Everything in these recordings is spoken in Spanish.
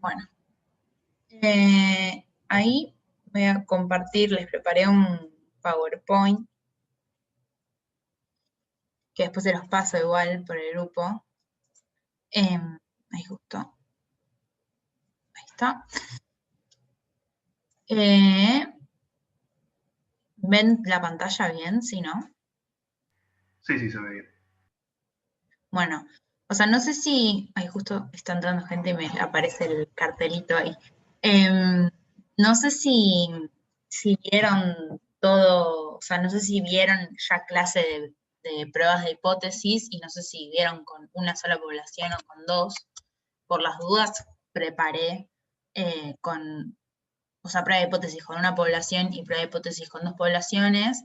Bueno, ahí voy a compartir, les preparé un PowerPoint, que después se los paso igual por el grupo. Ahí justo, ahí está. ¿Ven la pantalla bien? ¿Sí, no? Sí, sí, se ve bien. Bueno, o sea, no sé si, ahí justo está entrando gente y me aparece el cartelito ahí. Em, no sé si vieron todo, o sea, no sé si vieron ya clase de pruebas de hipótesis y no sé si vieron con una sola población o con dos. Por las dudas, preparé o sea, prueba de hipótesis con una población y prueba de hipótesis con dos poblaciones,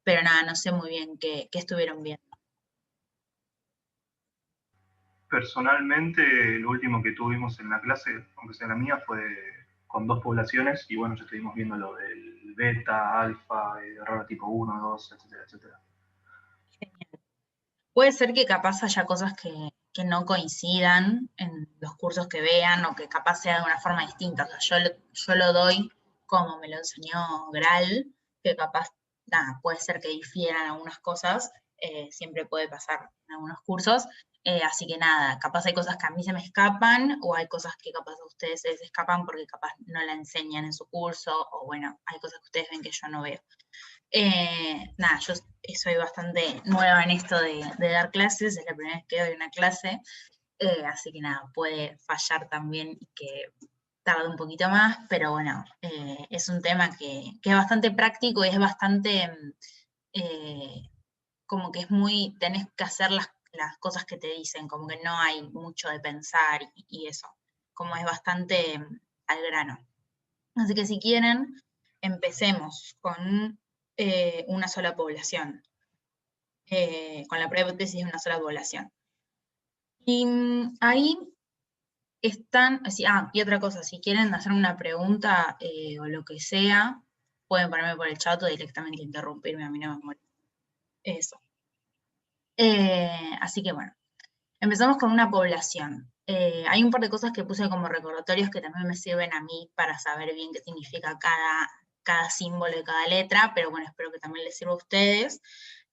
pero nada, no sé muy bien qué estuvieron viendo. Personalmente, lo último que tuvimos en la clase, aunque sea la mía, fue con dos poblaciones y bueno, ya estuvimos viendo lo del beta, alfa, error tipo 1, 2, etcétera, etcétera. Puede ser que capaz haya cosas que no coincidan en los cursos que vean o que capaz sea de una forma distinta. O sea, yo lo doy como me lo enseñó Gral, que capaz, nada, puede ser que difieran algunas cosas, siempre puede pasar en algunos cursos. Así que nada, capaz hay cosas que a mí se me escapan o hay cosas que capaz a ustedes se les escapan porque capaz no la enseñan en su curso o bueno, hay cosas que ustedes ven que yo no veo. Nada, yo soy bastante nueva en esto de dar clases, es la primera vez que doy una clase, así que nada, puede fallar también y que tarde un poquito más, pero bueno, es un tema que es bastante práctico y es bastante, eh, como que es muy, tenés que hacer las cosas que te dicen, como que no hay mucho de pensar y eso, como es bastante al grano. Así que si quieren, empecemos con una sola población, con la prueba de hipótesis de una sola población. Y ahí están, así, y otra cosa, si quieren hacer una pregunta o lo que sea, pueden ponerme por el chat o directamente interrumpirme, a mí no me molesta. Eso. Así que bueno, empezamos con una población. Hay un par de cosas que puse como recordatorios que también me sirven a mí para saber bien qué significa cada símbolo de cada letra, pero bueno, espero que también les sirva a ustedes.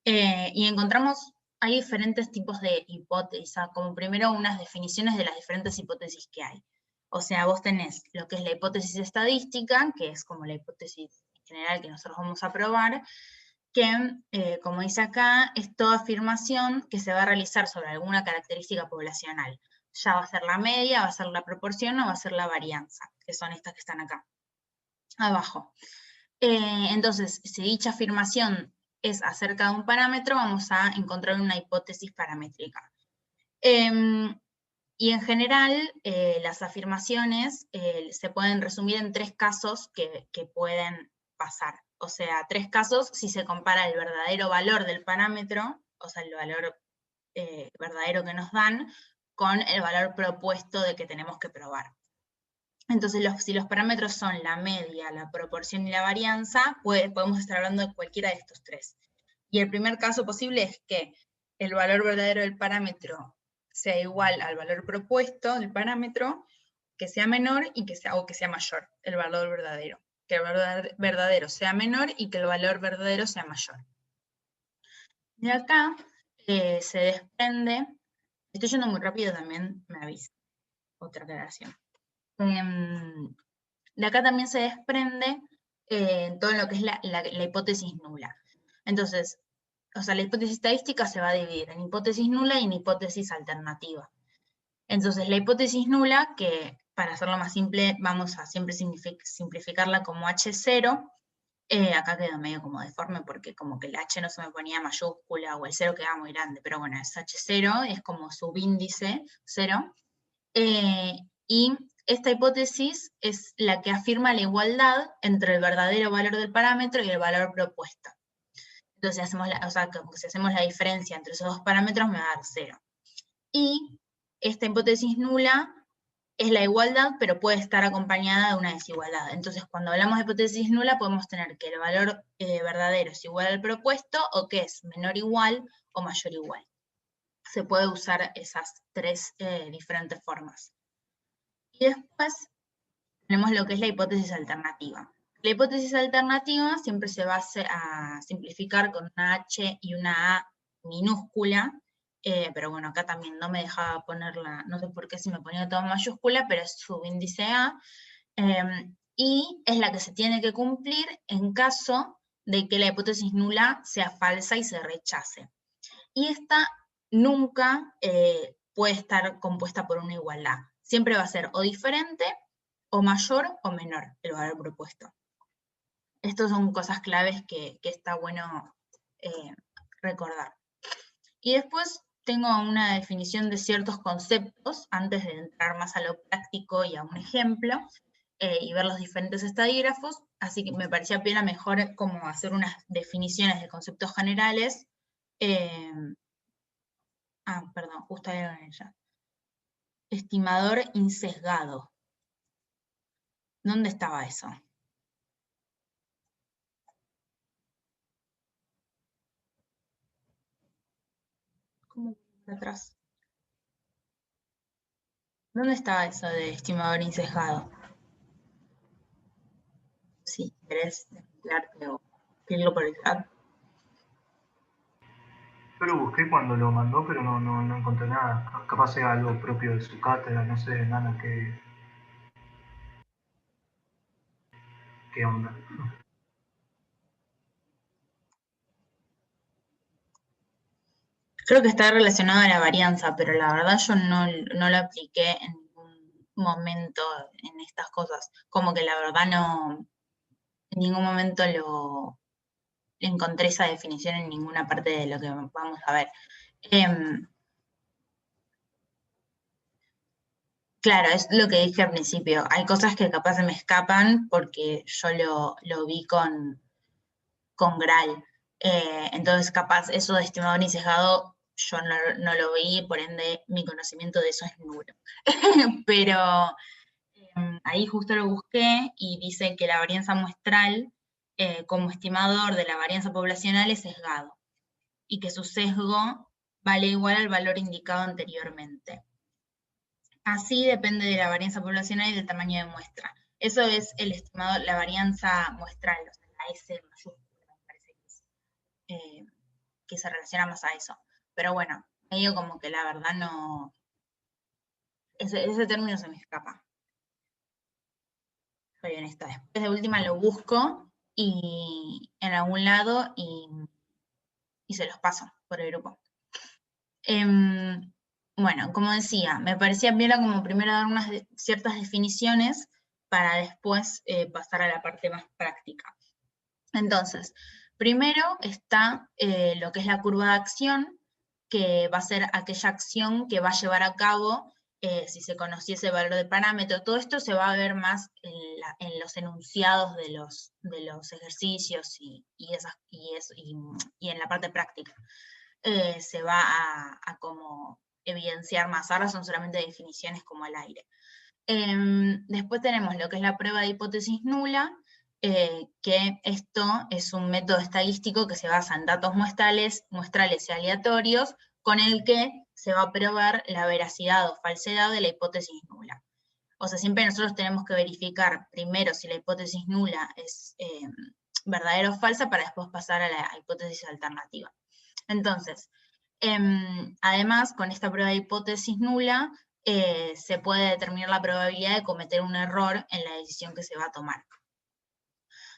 Y encontramos, hay diferentes tipos de hipótesis, como primero unas definiciones de las diferentes hipótesis que hay. O sea, vos tenés lo que es la hipótesis estadística, que es como la hipótesis general que nosotros vamos a probar, que, como dice acá, es toda afirmación que se va a realizar sobre alguna característica poblacional. Ya va a ser la media, va a ser la proporción o va a ser la varianza, que son estas que están acá, abajo. Entonces, si dicha afirmación es acerca de un parámetro, vamos a encontrar una hipótesis paramétrica. Y en general, las afirmaciones se pueden resumir en tres casos que pueden pasar. O sea, tres casos si se compara el verdadero valor del parámetro, o sea, el valor verdadero que nos dan, con el valor propuesto de que tenemos que probar. Entonces, si los parámetros son la media, la proporción y la varianza, podemos estar hablando de cualquiera de estos tres. Y el primer caso posible es que el valor verdadero del parámetro sea igual al valor propuesto del parámetro, que sea menor o que sea mayor el valor verdadero. Que el valor verdadero sea menor y que el valor verdadero sea mayor. De acá se desprende, estoy yendo muy rápido también, me avisa, otra aclaración. De acá también se desprende todo lo que es la hipótesis nula. Entonces, o sea, la hipótesis estadística se va a dividir en hipótesis nula y en hipótesis alternativa. Entonces, la hipótesis nula, que para hacerlo más simple, vamos a siempre simplificarla como H0. Acá quedó medio como deforme porque como que el H no se me ponía mayúscula o el 0 quedaba muy grande, pero bueno, es H0, es como subíndice 0. Y esta hipótesis es la que afirma la igualdad entre el verdadero valor del parámetro y el valor propuesto. Entonces, si hacemos la diferencia entre esos dos parámetros, me va a dar 0. Y esta hipótesis nula es la igualdad, pero puede estar acompañada de una desigualdad. Entonces, cuando hablamos de hipótesis nula, podemos tener que el valor verdadero es igual al propuesto o que es menor igual o mayor igual. Se puede usar esas tres diferentes formas. Y después tenemos lo que es la hipótesis alternativa. La hipótesis alternativa siempre se va a simplificar con una H y una A minúscula, pero bueno, acá también no me dejaba ponerla, no sé por qué si me ponía todo en mayúscula, pero es subíndice A, y es la que se tiene que cumplir en caso de que la hipótesis nula sea falsa y se rechace. Y esta nunca puede estar compuesta por una igualdad. Siempre va a ser o diferente, o mayor o menor el valor propuesto. Estas son cosas claves que está bueno recordar. Y después tengo una definición de ciertos conceptos antes de entrar más a lo práctico y a un ejemplo y ver los diferentes estadígrafos, así que me parecía pena mejor como hacer unas definiciones de conceptos generales. Perdón, justo ahí en ella. Estimador insesgado. ¿Dónde estaba eso? ¿Cómo por atrás? ¿Dónde estaba eso de estimador insesgado? Si querés explicarte o escribirlo por el chat. Yo lo busqué cuando lo mandó, pero no encontré nada. Capaz sea algo propio de su cátedra, no sé, nada, qué onda. Creo que está relacionado a la varianza, pero la verdad yo no lo apliqué en ningún momento en estas cosas. Como que la verdad en ningún momento encontré esa definición en ninguna parte de lo que vamos a ver. Claro, es lo que dije al principio. Hay cosas que capaz se me escapan porque yo lo vi con Graal. Entonces, capaz, eso de estimador y sesgado, yo no lo vi, por ende, mi conocimiento de eso es nulo. Pero ahí justo lo busqué y dice que la varianza muestral, como estimador de la varianza poblacional, es sesgado y que su sesgo vale igual al valor indicado anteriormente. Así depende de la varianza poblacional y del tamaño de muestra. Eso es el estimado, la varianza muestral, o sea, la S mayúscula, me parece que se relaciona más a eso. Pero bueno, medio como que la verdad no. Ese término se me escapa. Soy honesta. Después de última lo busco y en algún lado y se los paso por el grupo. Bueno, como decía, me parecía bien como primero dar unas ciertas definiciones para después pasar a la parte más práctica. Entonces, primero está lo que es la curva de acción, que va a ser aquella acción que va a llevar a cabo si se conociese el valor de parámetro. Todo esto se va a ver más en los enunciados de los ejercicios y en la parte práctica. Se va a como evidenciar más. Ahora son solamente definiciones como al aire. Después tenemos lo que es la prueba de hipótesis nula, que esto es un método estadístico que se basa en datos muestrales y aleatorios, con el que se va a probar la veracidad o falsedad de la hipótesis nula. O sea, siempre nosotros tenemos que verificar primero si la hipótesis nula es verdadera o falsa para después pasar a la hipótesis alternativa. Entonces, además, con esta prueba de hipótesis nula, se puede determinar la probabilidad de cometer un error en la decisión que se va a tomar.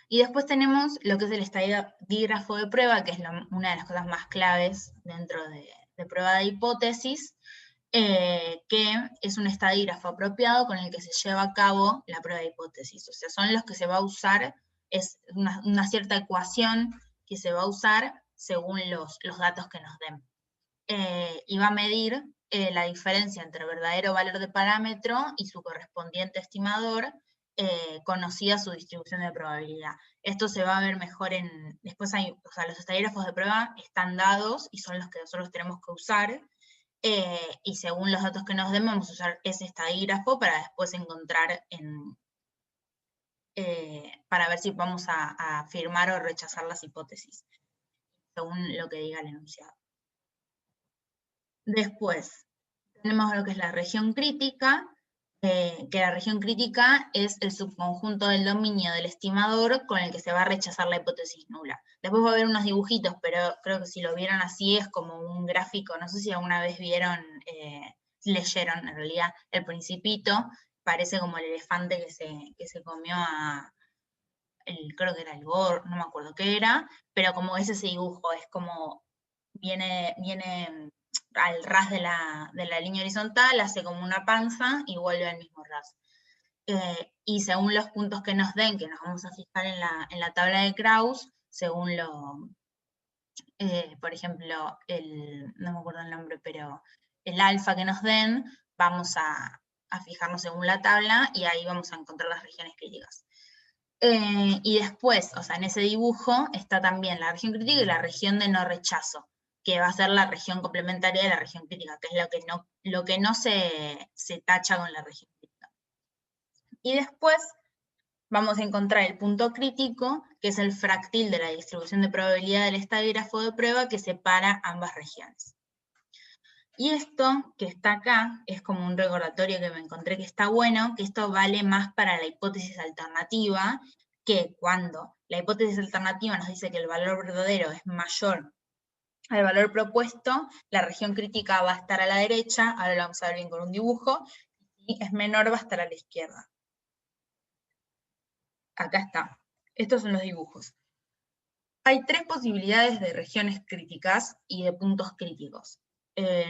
Y después tenemos lo que es el estadígrafo de prueba, que es una de las cosas más claves dentro de prueba de hipótesis, que es un estadígrafo apropiado con el que se lleva a cabo la prueba de hipótesis. O sea, son los que se va a usar, es una cierta ecuación que se va a usar según los datos que nos den. Y va a medir la diferencia entre verdadero valor de parámetro y su correspondiente estimador, conocida su distribución de probabilidad. Esto se va a ver mejor después o sea, los estadígrafos de prueba están dados y son los que nosotros tenemos que usar, y según los datos que nos den vamos a usar ese estadígrafo para después encontrar para ver si vamos a afirmar o rechazar las hipótesis, según lo que diga el enunciado. Después, tenemos lo que es la región crítica, que la región crítica es el subconjunto del dominio del estimador con el que se va a rechazar la hipótesis nula. Después va a haber unos dibujitos, pero creo que si lo vieron así es como un gráfico, no sé si alguna vez vieron, leyeron en realidad El Principito, parece como el elefante que se comió creo que era el gorro, no me acuerdo qué era, pero como es ese dibujo, es como viene al ras de la línea horizontal, hace como una panza y vuelve al mismo ras. Y según los puntos que nos den, que nos vamos a fijar en la tabla de Krauss, según por ejemplo, no me acuerdo el nombre, pero el alfa que nos den, vamos a fijarnos según la tabla y ahí vamos a encontrar las regiones críticas. Y después, o sea, en ese dibujo está también la región crítica y la región de no rechazo, que va a ser la región complementaria de la región crítica, que es lo que no se tacha con la región crítica. Y después vamos a encontrar el punto crítico, que es el fractil de la distribución de probabilidad del estadígrafo de prueba que separa ambas regiones. Y esto que está acá es como un recordatorio que me encontré que está bueno, que esto vale más para la hipótesis alternativa, que cuando la hipótesis alternativa nos dice que el valor verdadero es mayor al valor propuesto, la región crítica va a estar a la derecha, ahora lo vamos a ver bien con un dibujo, y es menor va a estar a la izquierda. Acá está. Estos son los dibujos. Hay tres posibilidades de regiones críticas y de puntos críticos.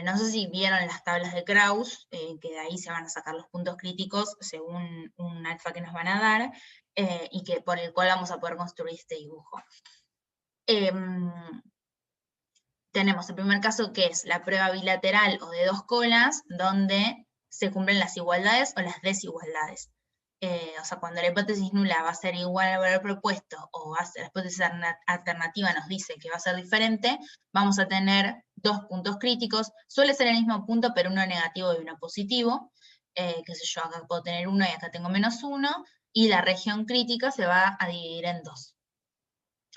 No sé si vieron las tablas de Krauss, que de ahí se van a sacar los puntos críticos según un alfa que nos van a dar, y que por el cual vamos a poder construir este dibujo. Tenemos el primer caso, que es la prueba bilateral o de dos colas, donde se cumplen las igualdades o las desigualdades. O sea, cuando la hipótesis nula va a ser igual al valor propuesto, o la hipótesis alternativa nos dice que va a ser diferente, vamos a tener dos puntos críticos. Suele ser el mismo punto, pero uno negativo y uno positivo. Qué sé yo, acá puedo tener 1 y acá tengo -1, y la región crítica se va a dividir en dos.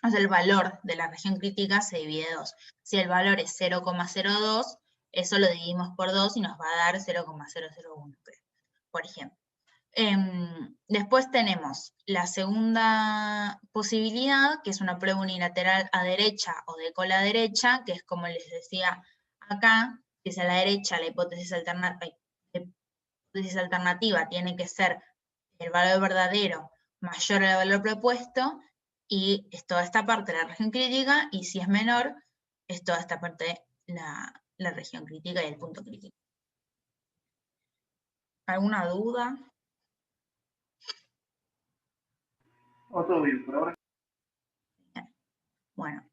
O sea, el valor de la región crítica se divide en dos. Si el valor es 0,02, eso lo dividimos por 2 y nos va a dar 0,001, por ejemplo. Después tenemos la segunda posibilidad, que es una prueba unilateral a derecha o de cola derecha, que es como les decía acá, que es a la derecha la hipótesis alternativa tiene que ser el valor verdadero mayor al valor propuesto, y es toda esta parte de la región crítica, y si es menor, es toda esta parte de la región crítica y el punto crítico. ¿Alguna duda? Todo bien, por ahora. Bueno.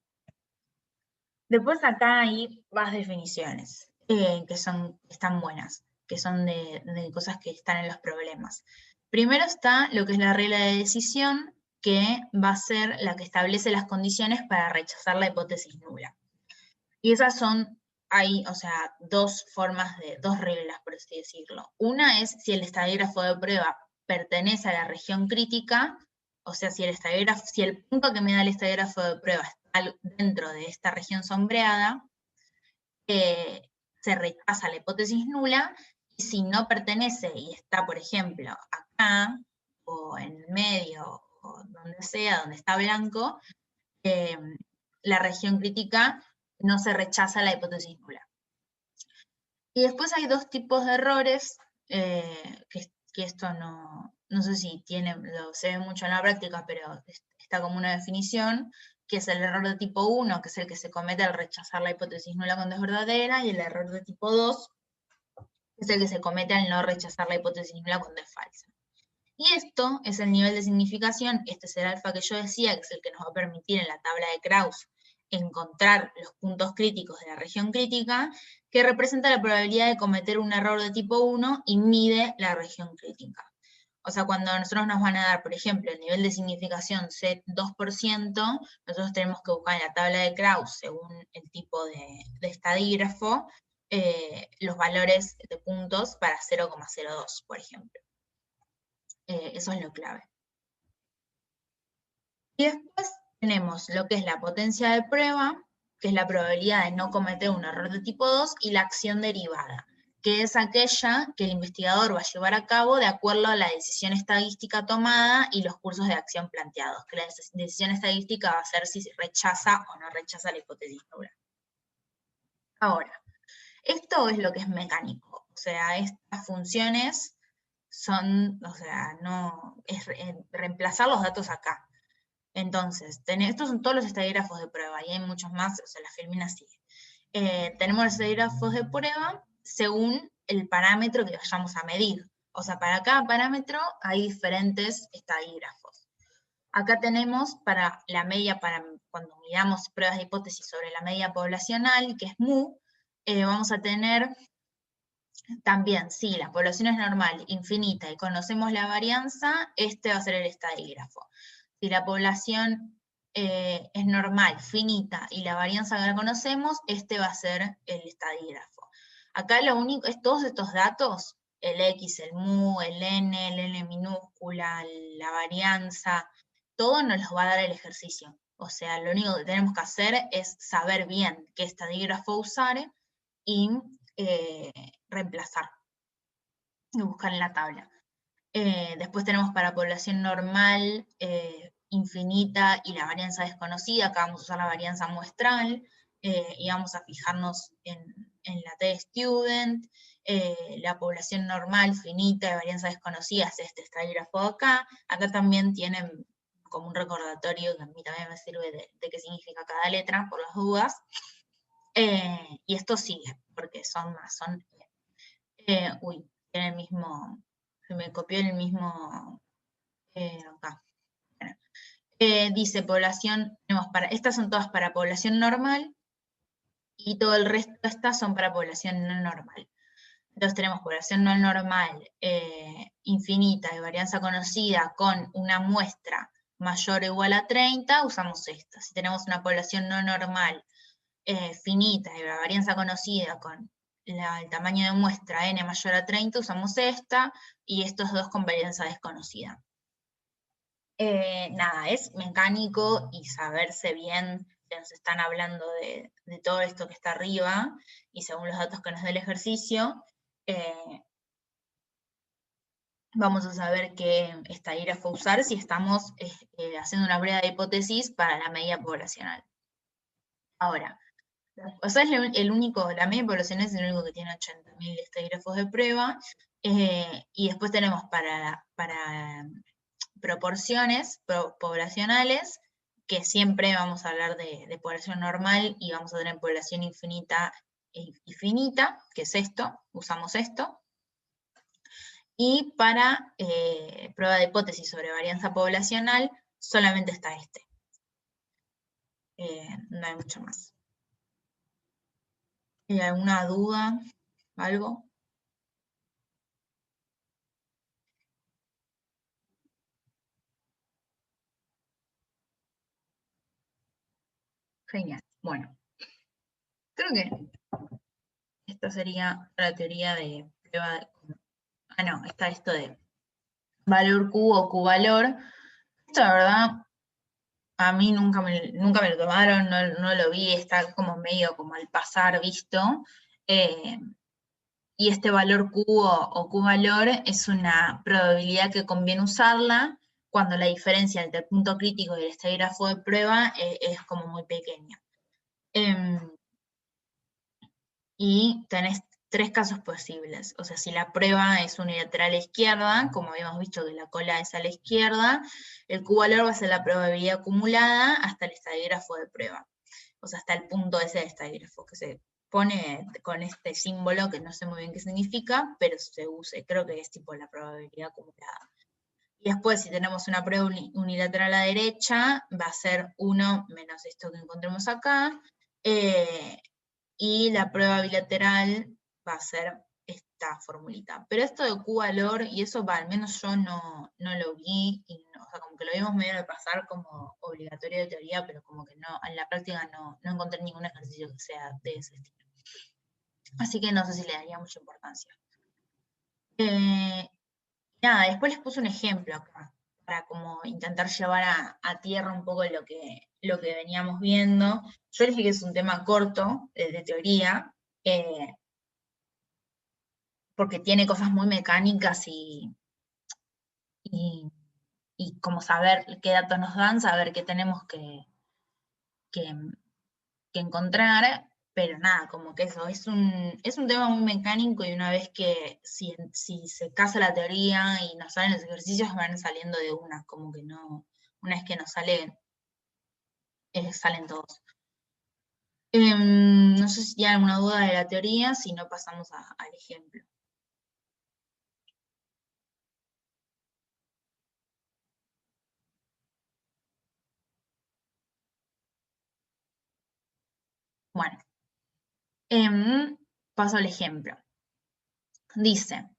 Después acá hay más definiciones, que están buenas, que son de cosas que están en los problemas. Primero está lo que es la regla de decisión, que va a ser la que establece las condiciones para rechazar la hipótesis nula. Y esas hay, o sea, dos reglas, por así decirlo. Una es si el estadígrafo de prueba pertenece a la región crítica, o sea, si el punto que me da el estadígrafo de prueba está dentro de esta región sombreada, se rechaza la hipótesis nula, y si no pertenece y está, por ejemplo, acá, o en el medio, o donde sea, donde está blanco, la región crítica no se rechaza la hipótesis nula. Y después hay dos tipos de errores, que esto no sé si se ve mucho en la práctica, pero está como una definición, que es el error de tipo 1, que es el que se comete al rechazar la hipótesis nula cuando es verdadera, y el error de tipo 2, que es el que se comete al no rechazar la hipótesis nula cuando es falsa. Y esto es el nivel de significación, este es el alfa que yo decía, que es el que nos va a permitir en la tabla de Krauss encontrar los puntos críticos de la región crítica, que representa la probabilidad de cometer un error de tipo 1 y mide la región crítica. O sea, cuando nosotros nos van a dar, por ejemplo, el nivel de significación C2%, nosotros tenemos que buscar en la tabla de Krauss, según el tipo de estadígrafo, los valores de puntos para 0,02, por ejemplo. Eso es lo clave. Y después tenemos lo que es la potencia de prueba, que es la probabilidad de no cometer un error de tipo 2, y la acción derivada, que es aquella que el investigador va a llevar a cabo de acuerdo a la decisión estadística tomada y los cursos de acción planteados, que la decisión estadística va a ser si rechaza o no rechaza la hipótesis nula. Ahora, esto es lo que es mecánico, o sea, estas funciones son, o sea, no, es reemplazar los datos acá. Entonces, estos son todos los estadígrafos de prueba, y hay muchos más, o sea, la filmina sigue. Tenemos los estadígrafos de prueba según el parámetro que vayamos a medir. O sea, para cada parámetro hay diferentes estadígrafos. Acá tenemos para la media, para cuando midamos pruebas de hipótesis sobre la media poblacional, que es mu, vamos a tener también, si la población es normal, infinita, y conocemos la varianza, este va a ser el estadígrafo. Si la población es normal, finita, y la varianza que la conocemos, este va a ser el estadígrafo. Acá lo único es todos estos datos, el X, el mu, el N minúscula, la varianza, todo nos los va a dar el ejercicio. O sea, lo único que tenemos que hacer es saber bien qué estadígrafo usar y reemplazar y buscar en la tabla. Después tenemos para población normal, infinita y la varianza desconocida. Acá vamos a usar la varianza muestral y vamos a fijarnos en la t-student. La población normal, finita y varianza desconocida es este estadígrafo acá. Acá también tienen como un recordatorio que a mí también me sirve de qué significa cada letra, por las dudas. Y esto sigue, porque son más, uy, tiene el mismo, se me copió el mismo, acá. Bueno. Dice población, estas son todas para población normal, y todo el resto de estas son para población no normal. Entonces tenemos población no normal, infinita, de varianza conocida, con una muestra mayor o igual a 30, usamos esta. Si tenemos una población no normal, finita, de varianza conocida, con el tamaño de muestra n mayor a 30, usamos esta, y estos dos con varianza desconocida. Nada, es mecánico y saberse bien que nos están hablando de todo esto que está arriba, y según los datos que nos da el ejercicio, vamos a saber qué estadígrafo usar si estamos haciendo una prueba de hipótesis para la media poblacional. Ahora, o sea, es la media poblacional es el único que tiene 80.000 estadígrafos de prueba, y después tenemos para proporciones poblacionales, que siempre vamos a hablar de población normal, y vamos a tener población infinita y finita, que es esto, usamos esto. Y para prueba de hipótesis sobre varianza poblacional, solamente está este. No hay mucho más. ¿Hay alguna duda? ¿Algo? Genial. Bueno, creo que esta sería la teoría de prueba de... Ah, no, está esto de valor Q o Q-valor. Esto, la verdad, a mí nunca me lo tomaron, no lo vi, está como medio como al pasar visto. Y este valor Q o Q-valor es una probabilidad que conviene usarla cuando la diferencia entre el punto crítico y el estadígrafo de prueba es como muy pequeña. Y tenés tres casos posibles. O sea, si la prueba es unilateral a la izquierda, como habíamos visto que la cola es a la izquierda, el Q-valor va a ser la probabilidad acumulada hasta el estadígrafo de prueba. O sea, hasta el punto ese de estadígrafo, que se pone con este símbolo, que no sé muy bien qué significa, pero se usa, creo que es tipo la probabilidad acumulada. Y después, si tenemos una prueba unilateral a la derecha, va a ser 1 menos esto que encontremos acá, y la prueba bilateral va a ser esta formulita. Pero esto de Q-valor, y eso al menos yo no lo vi, y o sea, como que lo vimos medio de pasar como obligatorio de teoría, pero como que no, en la práctica no encontré ningún ejercicio que sea de ese estilo. Así que no sé si le daría mucha importancia. Nada, después les puse un ejemplo acá, para como intentar llevar a tierra un poco lo que veníamos viendo. Yo les dije que es un tema corto, de teoría, porque tiene cosas muy mecánicas y como saber qué datos nos dan, saber qué tenemos que, que encontrar, pero nada, como que eso, es un tema muy mecánico y una vez que si se casa la teoría y nos salen los ejercicios, van saliendo de una, como que no, una vez que nos salen, salen todos. No sé si tienen alguna duda de la teoría, si no pasamos al ejemplo. Bueno, paso al ejemplo. Dice,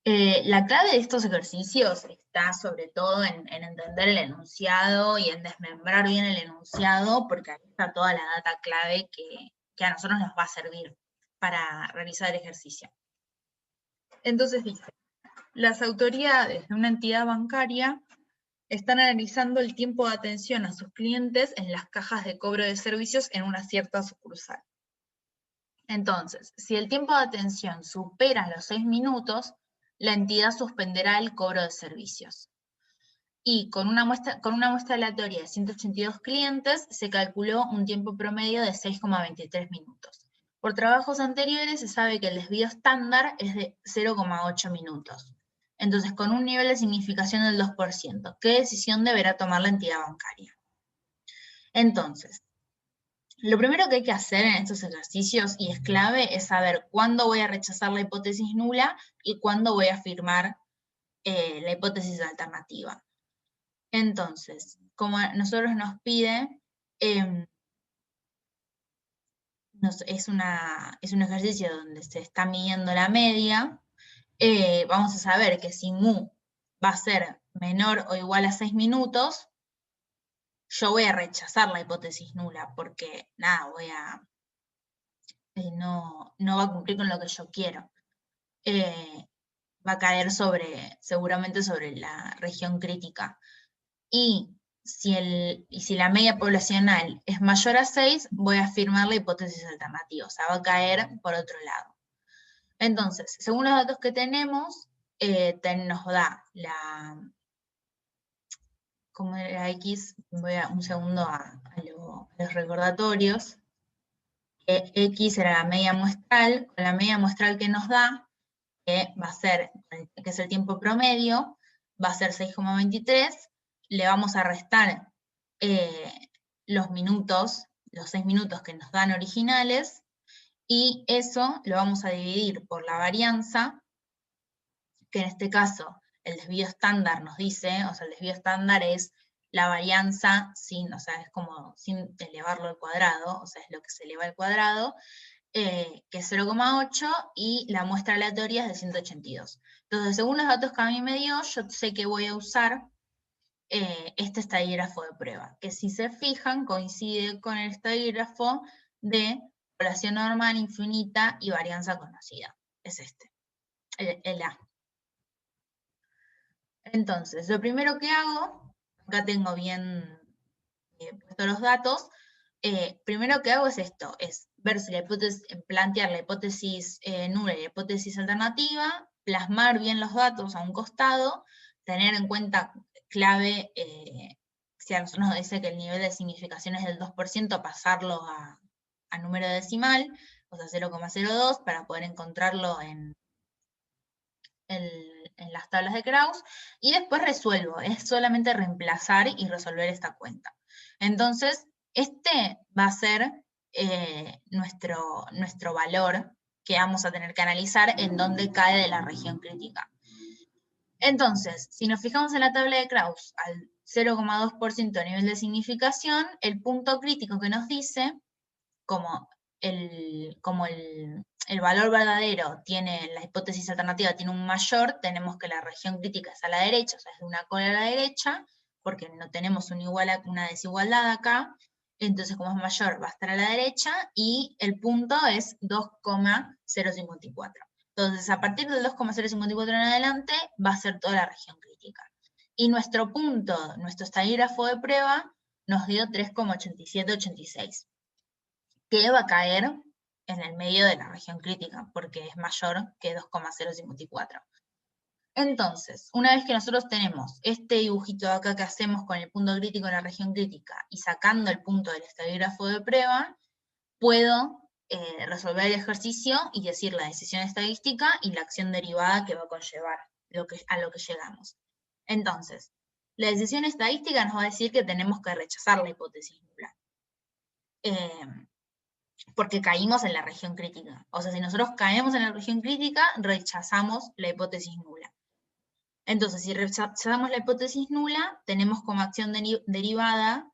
la clave de estos ejercicios está sobre todo en entender el enunciado y en desmembrar bien el enunciado, porque ahí está toda la data clave que a nosotros nos va a servir para realizar el ejercicio. Entonces dice, las autoridades de una entidad bancaria están analizando el tiempo de atención a sus clientes en las cajas de cobro de servicios en una cierta sucursal. Entonces, si el tiempo de atención supera los 6 minutos, la entidad suspenderá el cobro de servicios. Y con una muestra aleatoria de 182 clientes, se calculó un tiempo promedio de 6,23 minutos. Por trabajos anteriores se sabe que el desvío estándar es de 0,8 minutos. Entonces, con un nivel de significación del 2%, ¿qué decisión deberá tomar la entidad bancaria? Entonces, lo primero que hay que hacer en estos ejercicios, y es clave, es saber cuándo voy a rechazar la hipótesis nula y cuándo voy a afirmar la hipótesis alternativa. Entonces, como nosotros nos pide, es un ejercicio donde se está midiendo la media, vamos a saber que si mu va a ser menor o igual a 6 minutos, yo voy a rechazar la hipótesis nula, porque nada, no va a cumplir con lo que yo quiero. Va a caer seguramente sobre la región crítica. Y si la media poblacional es mayor a 6, voy a afirmar la hipótesis alternativa, o sea, va a caer por otro lado. Entonces, según los datos que tenemos, nos da como era X, voy a un segundo a los recordatorios. X era la media muestral, con la media muestral que nos da, que va a ser, que es el tiempo promedio, va a ser 6,23, le vamos a restar los minutos, los 6 minutos que nos dan originales, y eso lo vamos a dividir por la varianza, que en este caso el desvío estándar nos dice, o sea, el desvío estándar es la varianza o sea, es como sin elevarlo al cuadrado, o sea, es lo que se eleva al cuadrado, que es 0,8 y la muestra aleatoria es de 182. Entonces, según los datos que a mí me dio, yo sé que voy a usar este estadígrafo de prueba, que si se fijan coincide con el estadígrafo de población normal infinita y varianza conocida. Es este, el A. Entonces, lo primero que hago, acá tengo bien puestos los datos, primero que hago es esto, es ver si plantear la hipótesis nula y la hipótesis alternativa, plasmar bien los datos a un costado, tener en cuenta clave, si a nosotros nos dice que el nivel de significación es del 2%, pasarlo a número decimal, o sea 0,02, para poder encontrarlo en las tablas de Krauss, y después resuelvo, es solamente reemplazar y resolver esta cuenta. Entonces, este va a ser nuestro valor que vamos a tener que analizar en dónde cae de la región crítica. Entonces, si nos fijamos en la tabla de Krauss, al 0,2% de nivel de significación, el punto crítico que nos dice, como el valor verdadero tiene, la hipótesis alternativa tiene un mayor, tenemos que la región crítica es a la derecha, o sea, es de una cola a la derecha, porque no tenemos una desigualdad acá, entonces como es mayor va a estar a la derecha, y el punto es 2,054. Entonces, a partir del 2,054 en adelante, va a ser toda la región crítica. Y nuestro punto, nuestro estadígrafo de prueba, nos dio 3,8786. Que va a caer en el medio de la región crítica, porque es mayor que 2,054. Entonces, una vez que nosotros tenemos este dibujito de acá que hacemos con el punto crítico en la región crítica y sacando el punto del estadígrafo de prueba, puedo resolver el ejercicio y decir la decisión estadística y la acción derivada que va a conllevar a lo que llegamos. Entonces, la decisión estadística nos va a decir que tenemos que rechazar la hipótesis nula. Porque caímos en la región crítica. O sea, si nosotros caemos en la región crítica, rechazamos la hipótesis nula. Entonces, si rechazamos la hipótesis nula, tenemos como acción derivada,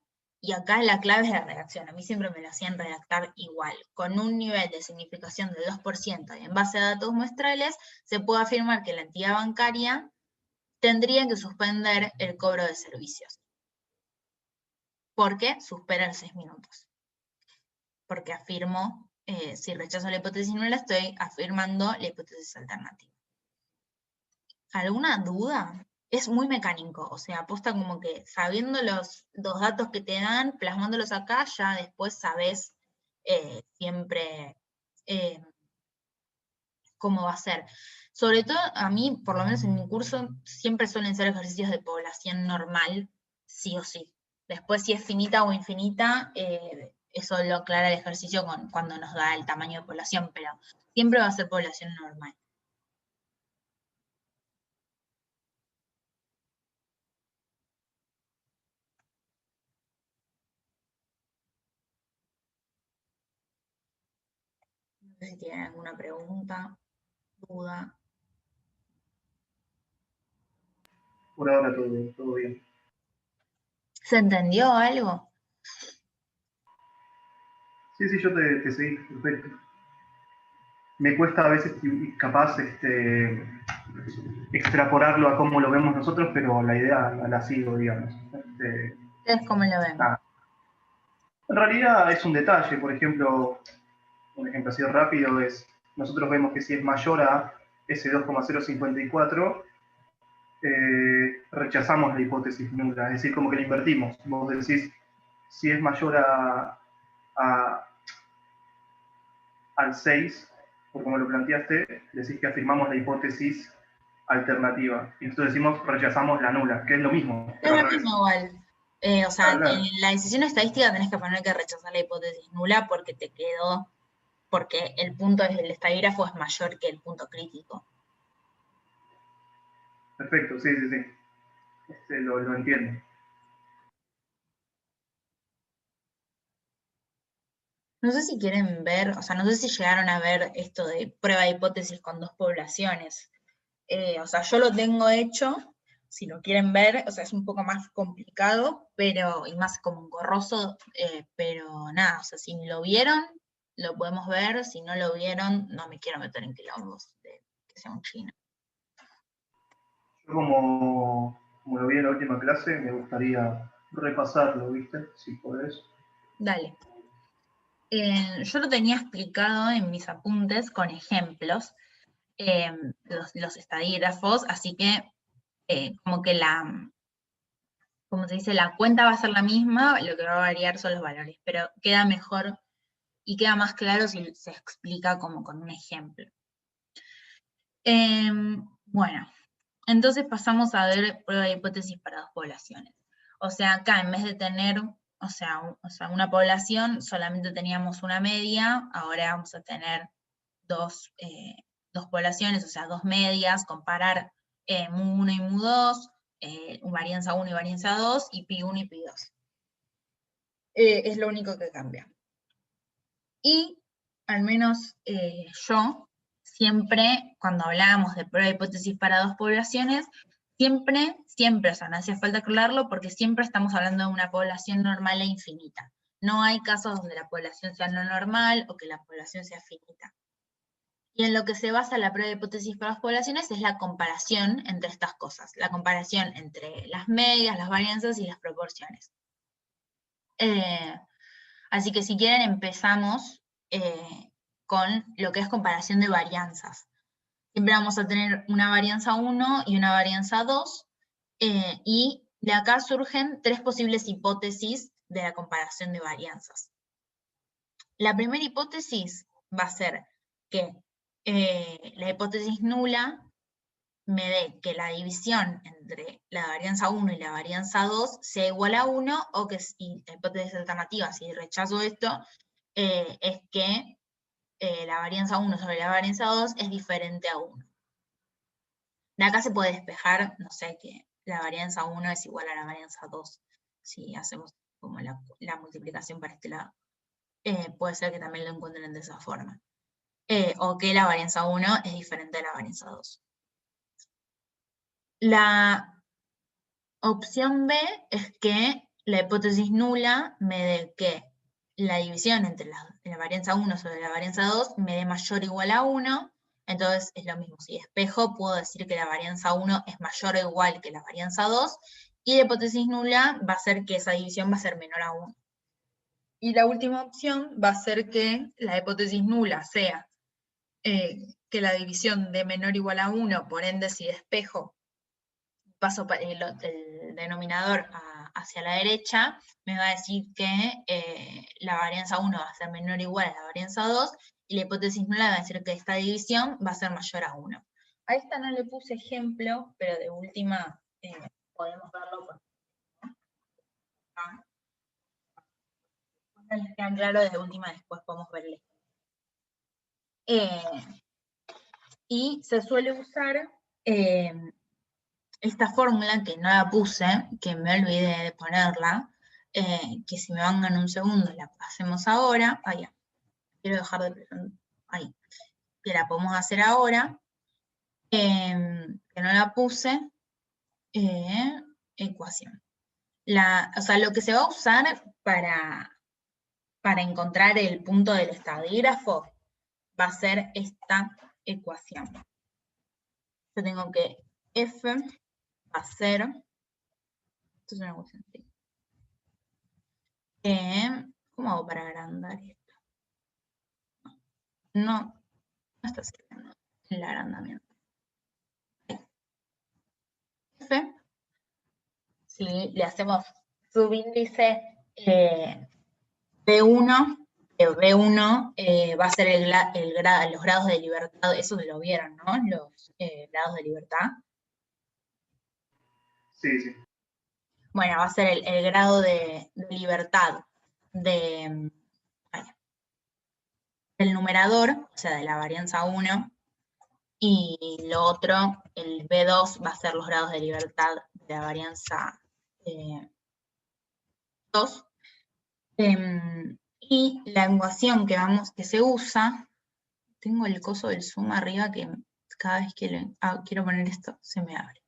y acá la clave es la redacción. A mí siempre me lo hacían redactar igual. Con un nivel de significación del 2% y en base a datos muestrales, se puede afirmar que la entidad bancaria tendría que suspender el cobro de servicios. Porque supera los 6 minutos. Porque afirmo, si rechazo la hipótesis nula, estoy afirmando la hipótesis alternativa. ¿Alguna duda? Es muy mecánico, o sea, aposta como que sabiendo los datos que te dan, plasmándolos acá, ya después sabes siempre cómo va a ser. Sobre todo, a mí, por lo menos en mi curso, siempre suelen ser ejercicios de población normal, sí o sí. Después, si es finita o infinita, eso lo aclara el ejercicio cuando nos da el tamaño de población, pero siempre va a ser población normal. No sé si tienen alguna pregunta, duda. Por ahora todo bien. ¿Se entendió algo? Sí, yo te seguí, perfecto. Me cuesta a veces capaz extrapolarlo a cómo lo vemos nosotros, pero la idea la sigo, digamos. ¿Ustedes cómo lo ven? En realidad es un detalle, por ejemplo, un ejemplo así rápido es, nosotros vemos que si es mayor a ese 2,054, rechazamos la hipótesis nula, es decir, como que la invertimos. Vos decís, si es mayor al 6, por como lo planteaste, decís que afirmamos la hipótesis alternativa. Y nosotros decimos, rechazamos la nula, que es lo mismo. Es lo mismo igual. O sea, Claro. en la decisión estadística tenés que poner que rechazar la hipótesis nula porque te quedó, porque el punto del estadígrafo es mayor que el punto crítico. Perfecto, sí. Lo entiendo. No sé si quieren ver, o sea, no sé si llegaron a ver esto de prueba de hipótesis con 2 poblaciones. O sea, yo lo tengo hecho, si lo quieren ver, o sea, es un poco más complicado, pero, y más como engorroso, pero nada, o sea, si lo vieron, lo podemos ver, si no lo vieron, no me quiero meter en quilombos de que sea un chino. Yo como lo vi en la última clase, me gustaría repasarlo, ¿viste? Si podés. Dale. Yo lo tenía explicado en mis apuntes con ejemplos, los estadígrafos, así que como que como se dice, la cuenta va a ser la misma, lo que va a variar son los valores, pero queda mejor y queda más claro si se explica como con un ejemplo. Bueno, entonces pasamos a ver prueba de hipótesis para 2 poblaciones. O sea, acá en vez de tener, o sea, una población, solamente teníamos una media, ahora vamos a tener dos poblaciones, o sea, 2 medias, comparar mu1 y mu2, varianza 1 y varianza 2, y pi1 y pi2. Es lo único que cambia. Y al menos yo, siempre, cuando hablábamos de prueba de hipótesis para 2 poblaciones, siempre, o sea, no hacía falta aclararlo porque siempre estamos hablando de una población normal e infinita. No hay casos donde la población sea no normal o que la población sea finita. Y en lo que se basa la prueba de hipótesis para las poblaciones es la comparación entre estas cosas, la comparación entre las medias, las varianzas y las proporciones. Así que si quieren empezamos con lo que es comparación de varianzas. Siempre vamos a tener una varianza 1 y una varianza 2, y de acá surgen 3 posibles hipótesis de la comparación de varianzas. La primera hipótesis va a ser que la hipótesis nula me dé que la división entre la varianza 1 y la varianza 2 sea igual a 1, o que si la hipótesis alternativa, si rechazo esto, es que la varianza 1 sobre la varianza 2 es diferente a 1. De acá se puede despejar, no sé, que la varianza 1 es igual a la varianza 2, si hacemos como la multiplicación para este lado. Puede ser que también lo encuentren de esa forma. O que la varianza 1 es diferente a la varianza 2. La opción B es que la hipótesis nula me dé que la división entre la varianza 1 sobre la varianza 2 me dé mayor o igual a 1. Entonces es lo mismo, si despejo puedo decir que la varianza 1 es mayor o igual que la varianza 2, y la hipótesis nula va a ser que esa división va a ser menor a 1. Y la última opción va a ser que la hipótesis nula sea que la división de menor o igual a 1, por ende si despejo paso el denominador hacia la derecha, me va a decir que la varianza 1 va a ser menor o igual a la varianza 2, y la hipótesis nula va a decir que esta división va a ser mayor a 1. A esta no le puse ejemplo, pero de última podemos verlo por acá. No les queda claro, de última después podemos verle. Y se suele usar esta fórmula, que no la puse, que me olvidé de ponerla, que si me van en un segundo la hacemos ahora. Ahí, quiero dejar de presentar. Ahí, que la podemos hacer ahora, que no la puse, ecuación. O sea, lo que se va a usar para encontrar el punto del estadígrafo va a ser esta ecuación. Yo tengo que F va a ser, esto es una ecuación, sí. ¿Cómo hago para agrandar esto? No está sirviendo el agrandamiento. F, si le hacemos subíndice B1, B1 va a ser los grados de libertad, eso lo vieron, ¿no? Los grados de libertad. Sí, sí. Bueno, va a ser el grado de libertad del numerador, o sea, de la varianza 1, y lo otro, el B2, va a ser los grados de libertad de la varianza 2. Y la ecuación que se usa, tengo el coso del zoom arriba que cada vez que quiero poner esto, se me abre.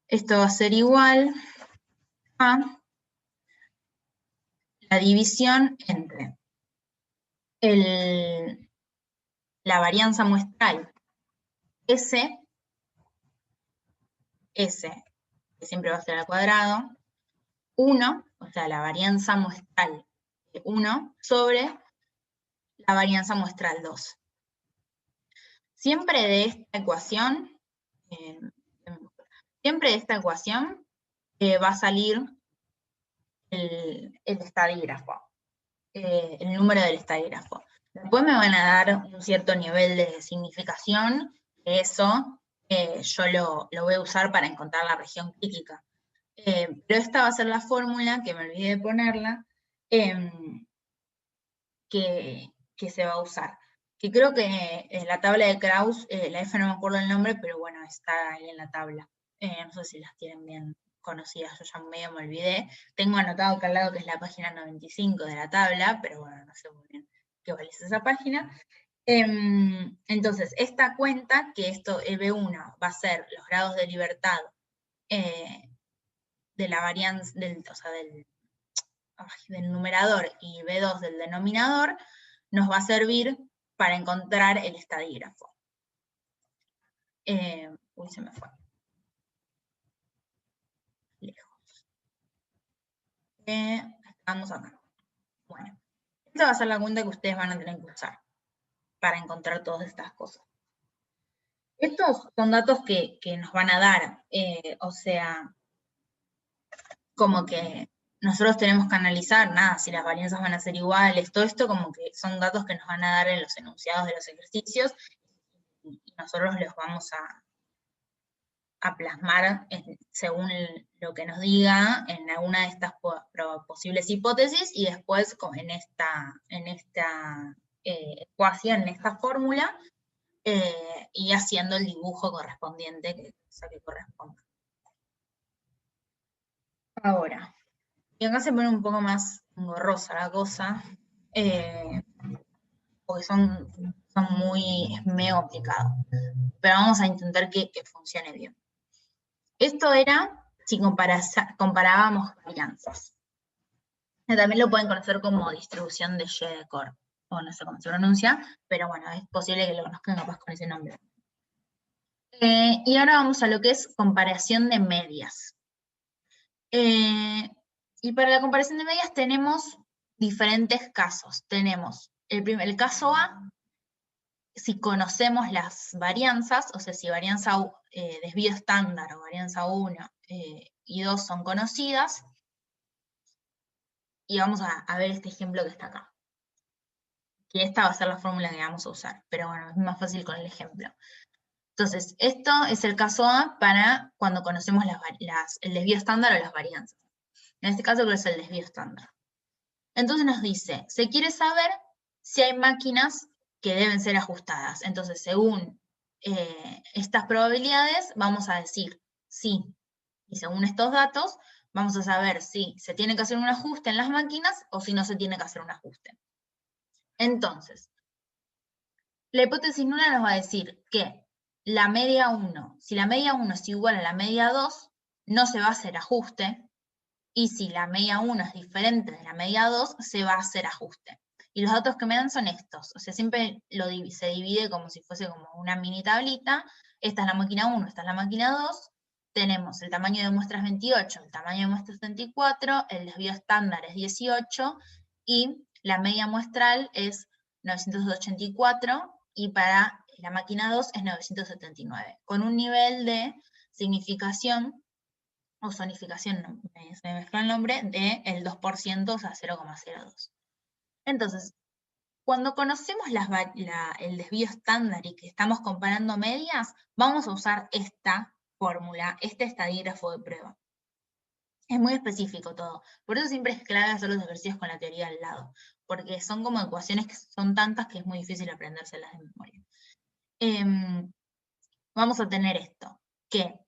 Esto va a ser igual a la división entre la varianza muestral S, que siempre va a ser al cuadrado, 1, o sea, la varianza muestral 1 sobre la varianza muestral 2. Siempre de esta ecuación, va a salir el estadígrafo, el número del estadígrafo. Después me van a dar un cierto nivel de significación, que eso yo lo voy a usar para encontrar la región crítica. Pero esta va a ser la fórmula, que me olvidé de ponerla, que se va a usar. Que creo que en la tabla de Krauss, la F no me acuerdo el nombre, pero bueno, está ahí en la tabla. No sé si las tienen bien conocidas, yo ya medio me olvidé. Tengo anotado acá al lado que es la página 95 de la tabla, pero bueno, no sé muy bien qué vale esa página. Entonces, esta cuenta que esto, B1, va a ser los grados de libertad de la varianza, del numerador, y B2 del denominador, nos va a servir para encontrar el estadígrafo. Uy, se me fue. Lejos. Estamos acá. Bueno, esta va a ser la cuenta que ustedes van a tener que usar para encontrar todas estas cosas. Estos son datos que nos van a dar, o sea, como que nosotros tenemos que analizar, nada, si las varianzas van a ser iguales, todo esto como que son datos que nos van a dar en los enunciados de los ejercicios, y nosotros los vamos a plasmar según lo que nos diga en alguna de estas posibles hipótesis, y después en esta ecuación, en esta fórmula, y haciendo el dibujo correspondiente que corresponda. Ahora, y acá se pone un poco más engorrosa la cosa, porque es medio complicado, pero vamos a intentar que funcione bien. Esto era si comparábamos varianzas. También lo pueden conocer como distribución de Schedecorf, o no sé cómo se pronuncia, pero bueno, es posible que lo conozcan capaz con ese nombre. Y ahora vamos a lo que es comparación de medias. Y para la comparación de medias tenemos diferentes casos. Tenemos el caso A, si conocemos las varianzas, o sea, si varianza desvío estándar o varianza 1 y 2 son conocidas, y vamos a ver este ejemplo que está acá. Que esta va a ser la fórmula que vamos a usar, pero bueno, es más fácil con el ejemplo. Entonces, esto es el caso A para cuando conocemos el desvío estándar o las varianzas. En este caso, ¿cuál es el desvío estándar? Entonces nos dice, se quiere saber si hay máquinas que deben ser ajustadas. Entonces, según estas probabilidades, vamos a decir sí. Y según estos datos, vamos a saber si se tiene que hacer un ajuste en las máquinas o si no se tiene que hacer un ajuste. Entonces, la hipótesis nula nos va a decir que la media 1, si la media 1 es igual a la media 2, no se va a hacer ajuste, y si la media 1 es diferente de la media 2, se va a hacer ajuste. Y los datos que me dan son estos, o sea, siempre se divide como si fuese como una mini tablita. Esta es la máquina 1, esta es la máquina 2, tenemos el tamaño de muestras 28, el tamaño de muestras 34, el desvío estándar es 18, y la media muestral es 984, y para la máquina 2 es 979, con un nivel de significación o zonificación, se me mezcló el nombre, del 2%, o sea, 0,02. Entonces, cuando conocemos el desvío estándar y que estamos comparando medias, vamos a usar esta fórmula, este estadígrafo de prueba. Es muy específico todo. Por eso siempre es clave hacer los ejercicios con la teoría al lado, porque son como ecuaciones que son tantas que es muy difícil aprendérselas de memoria. Vamos a tener esto, que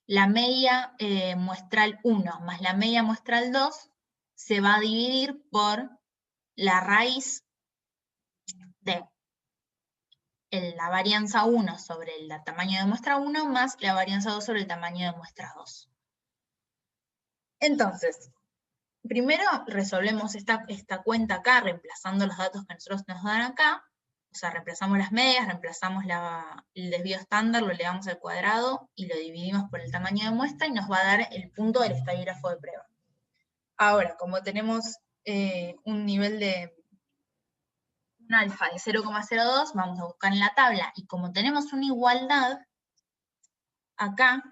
la media muestral 1 más la media muestral 2 se va a dividir por la raíz de la varianza 1 sobre el tamaño de muestra 1 más la varianza 2 sobre el tamaño de muestra 2. Entonces, primero resolvemos esta cuenta acá, reemplazando los datos que nosotros nos dan acá. O sea, reemplazamos las medias, reemplazamos el desvío estándar, lo elevamos al cuadrado y lo dividimos por el tamaño de muestra y nos va a dar el punto del estadígrafo de prueba. Ahora, como tenemos un nivel de un alfa de 0,02, vamos a buscar en la tabla, y como tenemos una igualdad acá,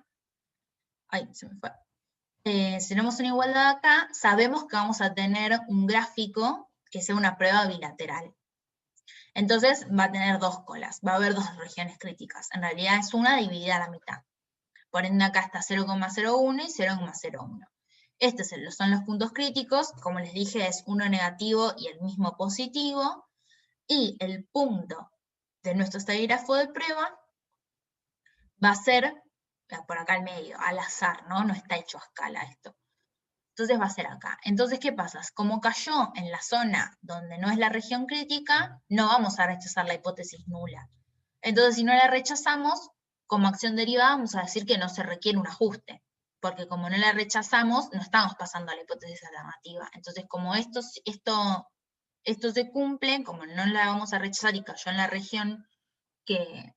si tenemos una igualdad acá, sabemos que vamos a tener un gráfico que sea una prueba bilateral. Entonces va a tener dos colas, va a haber dos regiones críticas. En realidad es una dividida a la mitad. Por ende acá está 0,01 y 0,01. Estos son los puntos críticos, como les dije, es uno negativo y el mismo positivo, y el punto de nuestro estadígrafo de prueba va a ser por acá al medio, al azar, ¿no? No está hecho a escala esto. Entonces va a ser acá. Entonces, ¿qué pasa? Como cayó en la zona donde no es la región crítica, no vamos a rechazar la hipótesis nula. Entonces, si no la rechazamos, como acción derivada vamos a decir que no se requiere un ajuste, porque como no la rechazamos, no estamos pasando a la hipótesis alternativa. Entonces, como esto se cumple, como no la vamos a rechazar y cayó en la región que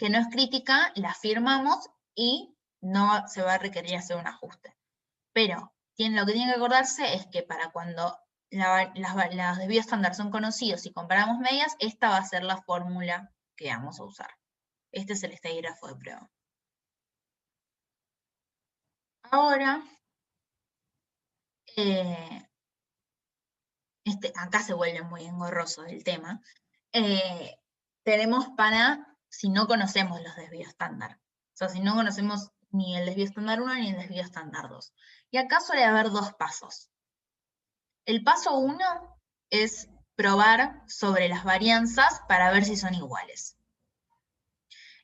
no es crítica, la firmamos y no se va a requerir hacer un ajuste. Pero lo que tienen que acordarse es que para cuando los desvíos estándar son conocidos y comparamos medias, esta va a ser la fórmula que vamos a usar. Este es el estadígrafo de prueba. Ahora acá se vuelve muy engorroso el tema, tenemos para, si no conocemos los desvíos estándar. O sea, si no conocemos ni el desvío estándar 1 ni el desvío estándar 2. Y acá suele haber dos pasos. El paso 1 es probar sobre las varianzas para ver si son iguales.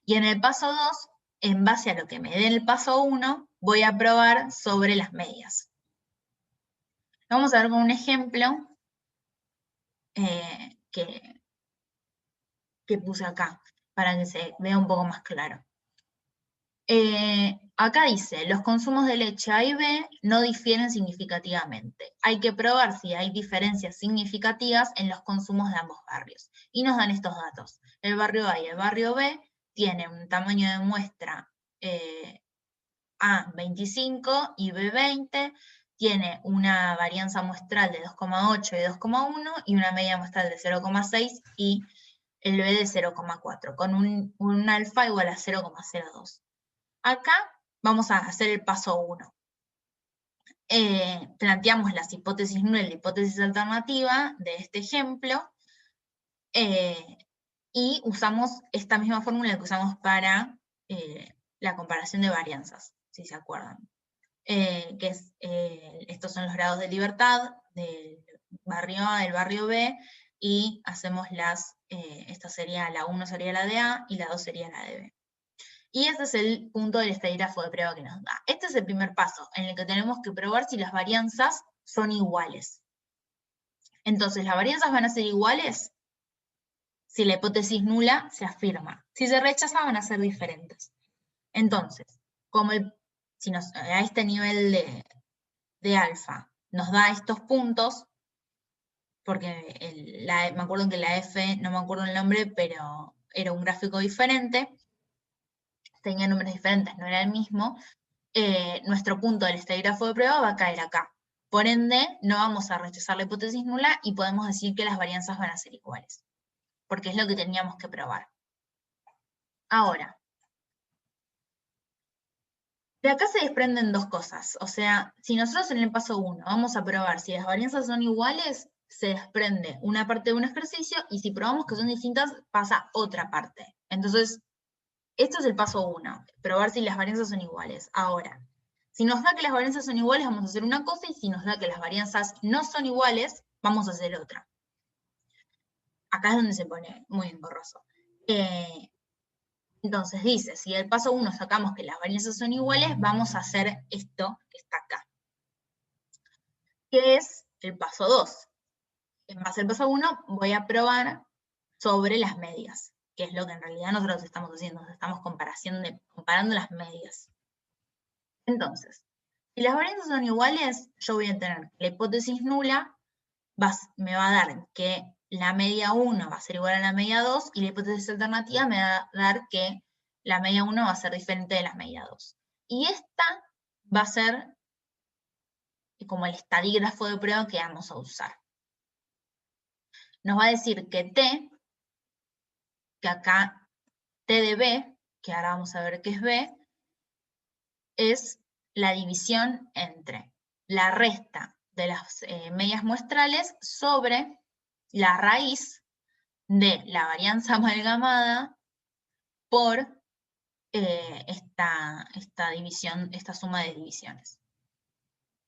Y en el paso 2, en base a lo que me dé el paso 1, voy a probar sobre las medias. Vamos a ver con un ejemplo que puse acá, para que se vea un poco más claro. Acá dice, los consumos de leche A y B no difieren significativamente. Hay que probar si hay diferencias significativas en los consumos de ambos barrios. Y nos dan estos datos. El barrio A y el barrio B tienen un tamaño de muestra A 25 y B 20, tiene una varianza muestral de 2,8 y 2,1 y una media muestral de 0,6 y el B de 0,4, con un alfa igual a 0,02. Acá vamos a hacer el paso 1. Planteamos las hipótesis nula y la hipótesis alternativa de este ejemplo y usamos esta misma fórmula que usamos para la comparación de varianzas, si se acuerdan. Estos son los grados de libertad del barrio A, del barrio B, y hacemos esta sería la 1 sería la de A y la 2 sería la de B. Y este es el punto del estadígrafo de prueba que nos da. Este es el primer paso, en el que tenemos que probar si las varianzas son iguales. Entonces, ¿las varianzas van a ser iguales? Si la hipótesis nula se afirma. Si se rechaza, van a ser diferentes. Entonces, como si a este nivel de alfa nos da estos puntos, porque me acuerdo que la F, no me acuerdo el nombre, pero era un gráfico diferente, tenía números diferentes, no era el mismo, nuestro punto del estadígrafo de prueba va a caer acá. Por ende, no vamos a rechazar la hipótesis nula y podemos decir que las varianzas van a ser iguales, porque es lo que teníamos que probar. Ahora, de acá se desprenden dos cosas. O sea, si nosotros en el paso 1 vamos a probar si las varianzas son iguales, se desprende una parte de un ejercicio y si probamos que son distintas, pasa otra parte. Entonces, esto es el paso 1, probar si las varianzas son iguales. Ahora, si nos da que las varianzas son iguales, vamos a hacer una cosa, y si nos da que las varianzas no son iguales, vamos a hacer otra. Acá es donde se pone muy engorroso. Entonces dice, si del paso 1 sacamos que las varianzas son iguales, vamos a hacer esto que está acá, que es el paso 2. En base al paso 1 voy a probar sobre las medias, que es lo que en realidad nosotros estamos haciendo, estamos comparando las medias. Entonces, si las varianzas son iguales, yo voy a tener la hipótesis nula, me va a dar que la media 1 va a ser igual a la media 2, y la hipótesis alternativa me va a dar que la media 1 va a ser diferente de la media 2. Y esta va a ser como el estadígrafo de prueba que vamos a usar. Nos va a decir que T, que acá T de B, que ahora vamos a ver qué es B, es la división entre la resta de las medias muestrales sobre la raíz de la varianza amalgamada por esta división, esta suma de divisiones.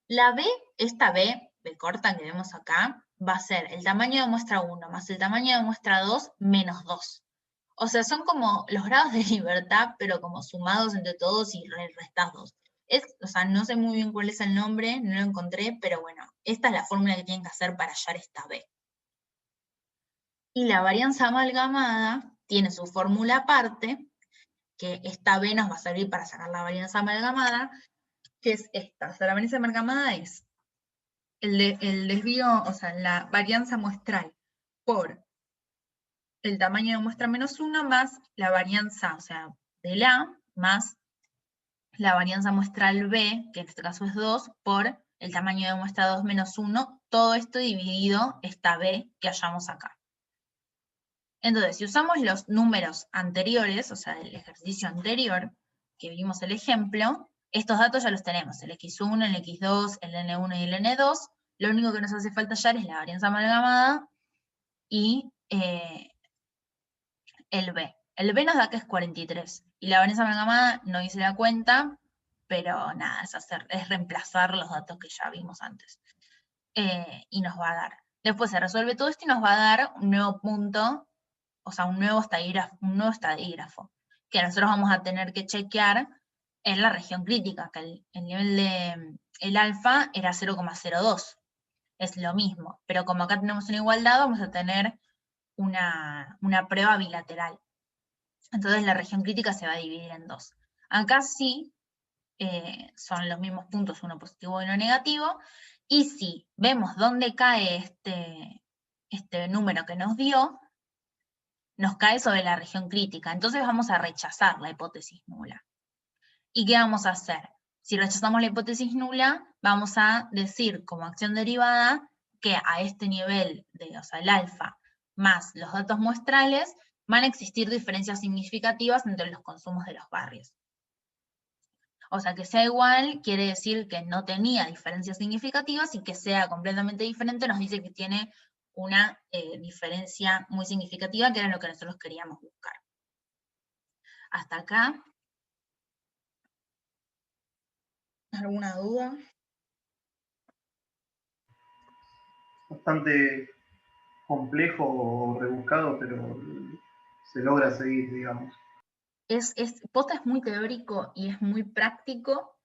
La B, esta B corta que vemos acá, va a ser el tamaño de muestra 1 más el tamaño de muestra 2 menos 2. O sea, son como los grados de libertad, pero como sumados entre todos y restados. O sea, no sé muy bien cuál es el nombre, no lo encontré, pero bueno, esta es la fórmula que tienen que hacer para hallar esta B. Y la varianza amalgamada tiene su fórmula aparte, que esta B nos va a servir para sacar la varianza amalgamada, que es esta. O sea, la varianza amalgamada es el desvío, o sea, la varianza muestral por el tamaño de muestra menos 1 más la varianza, o sea, del A, más la varianza muestral B, que en este caso es 2, por el tamaño de muestra 2 menos 1, todo esto dividido esta B que hallamos acá. Entonces, si usamos los números anteriores, o sea, el ejercicio anterior, que vimos el ejemplo, Estos datos ya los tenemos, el X1, el X2, el N1 y el N2. Lo único que nos hace falta hallar es la varianza amalgamada y el B. El B nos da que es 43. Y la varianza amalgamada no hice la cuenta, pero nada, es reemplazar los datos que ya vimos antes. Y nos va a dar. Después se resuelve todo esto y nos va a dar un nuevo punto, o sea, un nuevo estadígrafo, que nosotros vamos a tener que chequear en la región crítica, que el nivel de el alfa era 0,02. Es lo mismo, pero como acá tenemos una igualdad, vamos a tener una prueba bilateral. Entonces la región crítica se va a dividir en dos. Acá sí son los mismos puntos, uno positivo y uno negativo, y si vemos dónde cae este número que nos dio, nos cae sobre la región crítica. Entonces vamos a rechazar la hipótesis nula. ¿Y qué vamos a hacer? Si rechazamos la hipótesis nula, vamos a decir como acción derivada que a este nivel, o sea, el alfa más los datos muestrales, van a existir diferencias significativas entre los consumos de los barrios. O sea, que sea igual quiere decir que no tenía diferencias significativas, y que sea completamente diferente nos dice que tiene una diferencia muy significativa, que era lo que nosotros queríamos buscar. Hasta acá. ¿Alguna duda? Bastante complejo o rebuscado, pero se logra seguir, digamos. Posta es muy teórico y es muy práctico,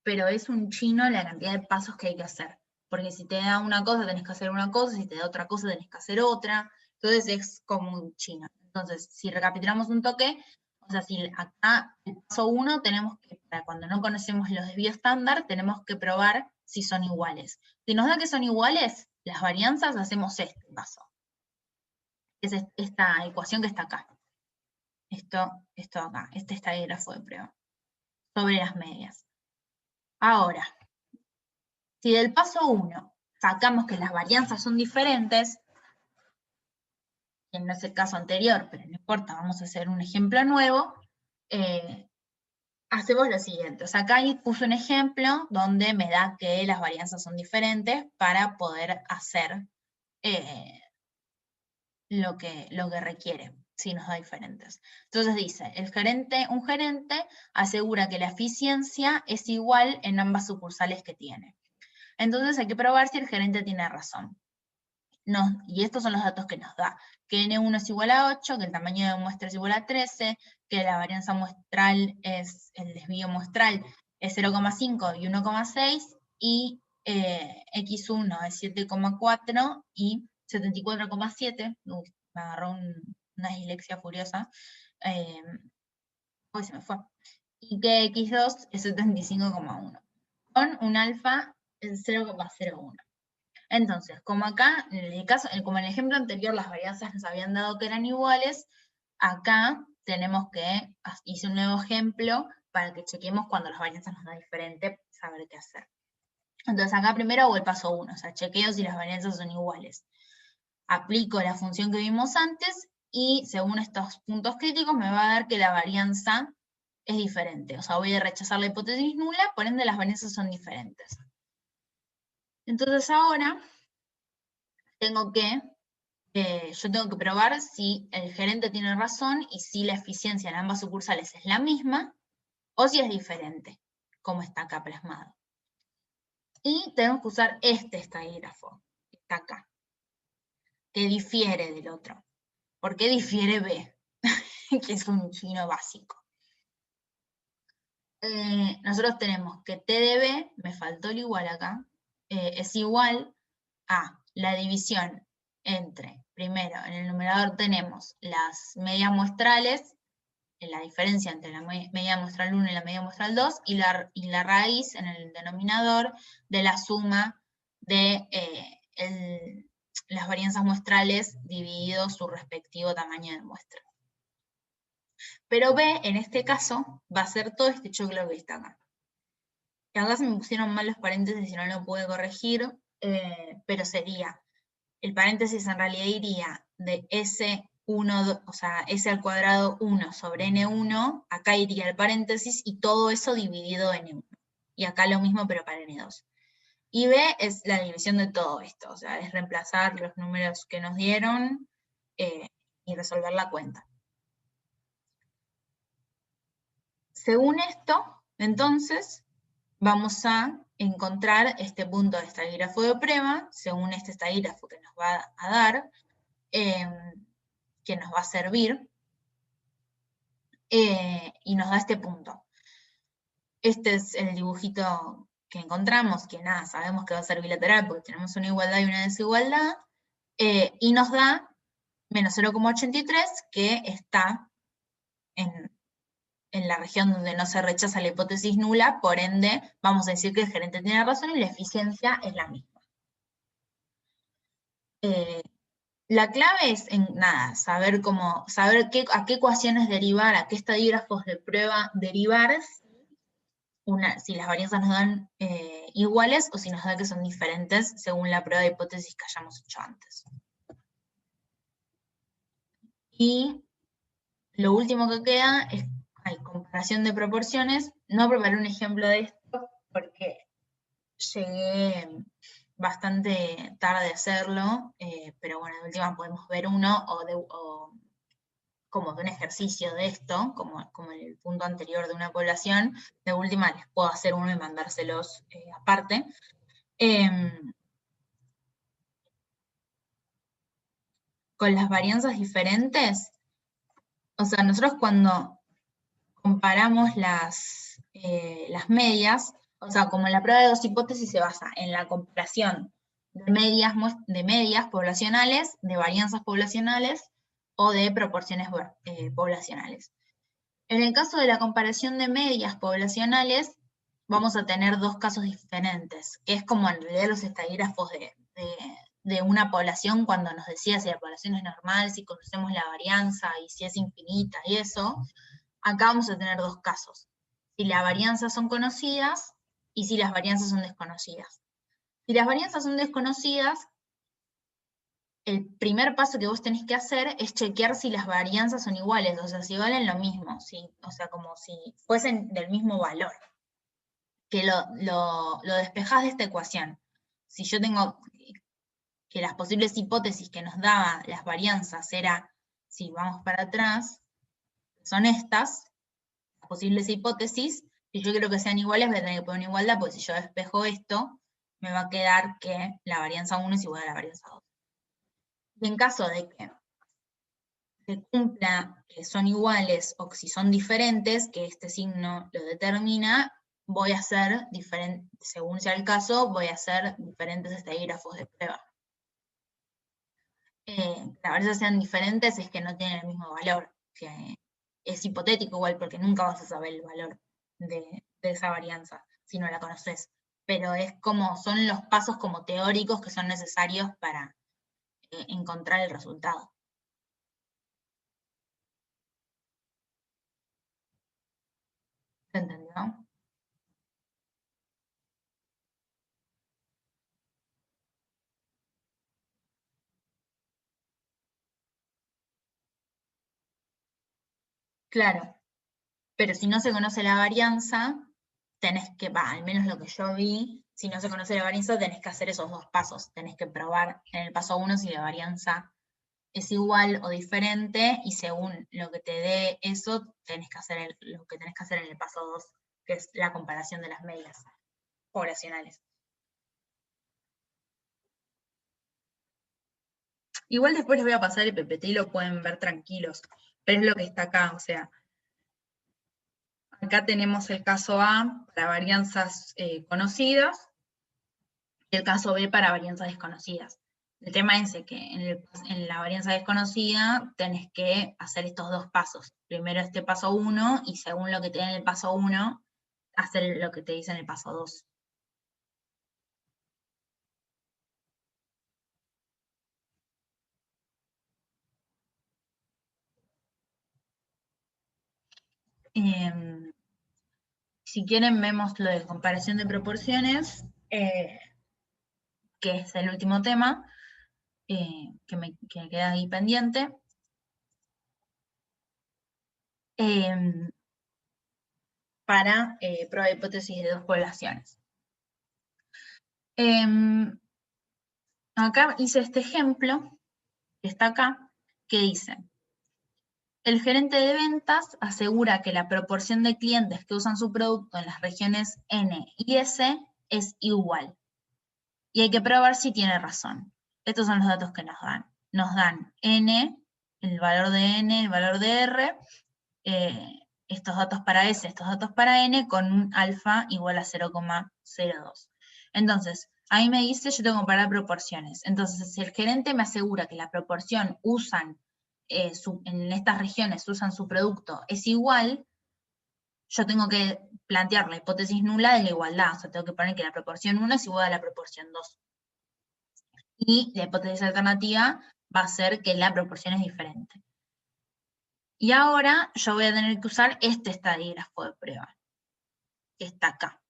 pero es un chino la cantidad de pasos que hay que hacer. Porque si te da una cosa, tenés que hacer una cosa, si te da otra cosa, tenés que hacer otra. Entonces es como un chino. Entonces, si recapitulamos un toque, o sea, si acá el paso 1 tenemos que, para cuando no conocemos los desvíos estándar, tenemos que probar si son iguales. Si nos da que son iguales, las varianzas, hacemos este paso. Es esta ecuación que está acá. Esto acá, este estadígrafo de prueba, sobre las medias. Ahora, si del paso 1 sacamos que las varianzas son diferentes, que no es el caso anterior, pero no importa, vamos a hacer un ejemplo nuevo, hacemos lo siguiente. O sea, acá puse un ejemplo donde me da que las varianzas son diferentes para poder hacer lo que requiere, si nos da diferentes. Entonces dice, un gerente asegura que la eficiencia es igual en ambas sucursales que tiene. Entonces hay que probar si el gerente tiene razón. Y estos son los datos que nos da. Que N1 es igual a 8, que el tamaño de muestra es igual a 13, que la varianza muestral el desvío muestral es 0,5 y 1,6, y X1 es 7,4 y 74,7. Uy, me agarró una dislexia furiosa. Uy, se me fue. Y que X2 es 75,1. Con un alfa en 0,01. Entonces, como acá, como en el ejemplo anterior, las varianzas nos habían dado que eran iguales, acá tenemos que, hice un nuevo ejemplo para que chequemos cuando las varianzas nos dan diferente, saber qué hacer. Entonces acá primero hago el paso 1, o sea, chequeo si las varianzas son iguales. Aplico la función que vimos antes y según estos puntos críticos me va a dar que la varianza es diferente. O sea, voy a rechazar la hipótesis nula, por ende las varianzas son diferentes. Entonces ahora yo tengo que probar si el gerente tiene razón y si la eficiencia en ambas sucursales es la misma o si es diferente, como está acá plasmado. Y tenemos que usar este estadígrafo, que está acá, que difiere del otro. ¿Por qué difiere B? Que es un chino básico. Nosotros tenemos que T de B, me faltó el igual acá, es igual a la división entre, primero, en el numerador tenemos las medias muestrales, la diferencia entre la media muestral 1 y la media muestral 2, y la raíz en el denominador de la suma de las varianzas muestrales dividido su respectivo tamaño de muestra. Pero B, en este caso, va a ser todo este choclo que está acá. Y acá se me pusieron mal los paréntesis y no lo pude corregir, pero sería, el paréntesis en realidad iría de S 1, o sea, s al cuadrado 1 sobre n1, acá iría el paréntesis y todo eso dividido en n1. Y acá lo mismo, pero para n2. Y b es la división de todo esto, o sea, es reemplazar los números que nos dieron y resolver la cuenta. Según esto, entonces, vamos a encontrar este punto de estadígrafo de prueba, según este estadígrafo que nos va a dar, que nos va a servir, y nos da este punto. Este es el dibujito que encontramos, que nada, sabemos que va a ser bilateral porque tenemos una igualdad y una desigualdad, y nos da menos 0,83, que está en la región donde no se rechaza la hipótesis nula, por ende, vamos a decir que el gerente tiene razón y la eficiencia es la misma. La clave es, nada, saber a qué ecuaciones derivar, a qué estadígrafos de prueba derivar, si las varianzas nos dan iguales o si nos da que son diferentes según la prueba de hipótesis que hayamos hecho antes. Y lo último que queda es comparación de proporciones. No preparé un ejemplo de esto porque llegué bastante tarde a hacerlo, pero bueno, de última podemos ver uno o como de un ejercicio de esto, como en el punto anterior de una población. De última les puedo hacer uno y mandárselos aparte. Con las varianzas diferentes, o sea, nosotros cuando comparamos las medias, o sea, como la prueba de dos hipótesis se basa en la comparación de medias poblacionales, de varianzas poblacionales o de proporciones poblacionales. En el caso de la comparación de medias poblacionales, vamos a tener dos casos diferentes, que es como en realidad los estadígrafos de una población cuando nos decía si la población es normal, si conocemos la varianza y si es infinita y eso. Acá vamos a tener dos casos. Si las varianzas son conocidas y si las varianzas son desconocidas. Si las varianzas son desconocidas, el primer paso que vos tenés que hacer es chequear si las varianzas son iguales, o sea, si valen lo mismo, o sea, como si fuesen del mismo valor. Que lo despejás de esta ecuación. Si yo tengo que las posibles hipótesis que nos daban las varianzas era, si vamos para atrás, son estas, las posibles hipótesis, si yo quiero que sean iguales voy a tener que poner una igualdad, porque si yo despejo esto, me va a quedar que la varianza 1 es igual a la varianza 2. Y en caso de que se cumpla que son iguales o que si son diferentes, que este signo lo determina, voy a hacer según sea el caso, voy a hacer diferentes estadígrafos de prueba. Las varianzas sean diferentes es que no tienen el mismo valor, que es hipotético igual, porque nunca vas a saber el valor de esa varianza si no la conoces. Pero es como, son los pasos como teóricos que son necesarios para encontrar el resultado. ¿Se entendió? Claro, pero si no se conoce la varianza, tenés que, al menos lo que yo vi, si no se conoce la varianza, tenés que hacer esos dos pasos. Tenés que probar en el paso 1 si la varianza es igual o diferente, y según lo que te dé eso, tenés que hacer lo que tenés que hacer en el paso 2, que es la comparación de las medias poblacionales. Igual después les voy a pasar el PPT y lo pueden ver tranquilos, pero es lo que está acá, o sea, acá tenemos el caso A para varianzas conocidas y el caso B para varianzas desconocidas. El tema es que en la varianza desconocida tenés que hacer estos dos pasos. Primero este paso 1 y según lo que te da en el paso 1, hacer lo que te dice en el paso 2. Si quieren vemos lo de comparación de proporciones, que es el último tema, que queda ahí pendiente. para prueba de hipótesis de dos poblaciones. Acá hice este ejemplo, que está acá, que dice: el gerente de ventas asegura que la proporción de clientes que usan su producto en las regiones N y S es igual. Y hay que probar si tiene razón. Estos son los datos que nos dan. Nos dan N, el valor de N, el valor de R, estos datos para S, estos datos para N, con un alfa igual a 0,02. Entonces, a mí me dice, yo tengo que comparar proporciones. Entonces, si el gerente me asegura que la proporción en estas regiones usan su producto es igual, yo tengo que plantear la hipótesis nula de la igualdad. O sea, tengo que poner que la proporción 1 es igual a la proporción 2. Y la hipótesis alternativa va a ser que la proporción es diferente. Y ahora yo voy a tener que usar este estadígrafo de prueba, que está acá.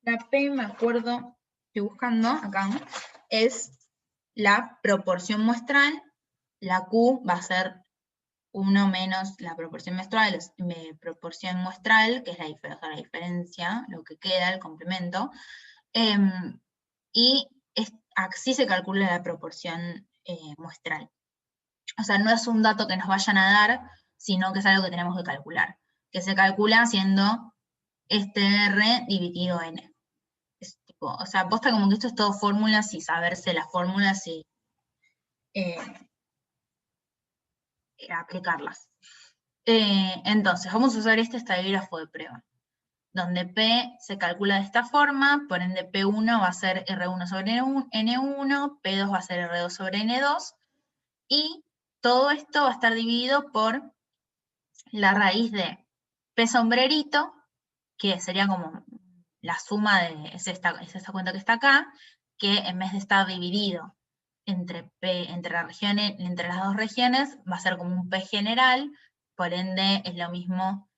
La P, me acuerdo, estoy buscando acá, es la proporción muestral. La Q va a ser 1 menos la proporción muestral, que es la diferencia, lo que queda, el complemento. Y así se calcula la proporción muestral. O sea, no es un dato que nos vayan a dar, sino que es algo que tenemos que calcular, que se calcula haciendo este R dividido N. Es tipo, o sea, posta como que esto es todo fórmulas y saberse las fórmulas y aplicarlas. Entonces, vamos a usar este estadígrafo de prueba, donde P se calcula de esta forma, por ende P1 va a ser R1 sobre N1, P2 va a ser R2 sobre N2, y todo esto va a estar dividido por la raíz de P sombrerito, que sería como la suma de, es esta cuenta que está acá, que en vez de estar dividido entre las dos regiones, va a ser como un P general, por ende es lo mismo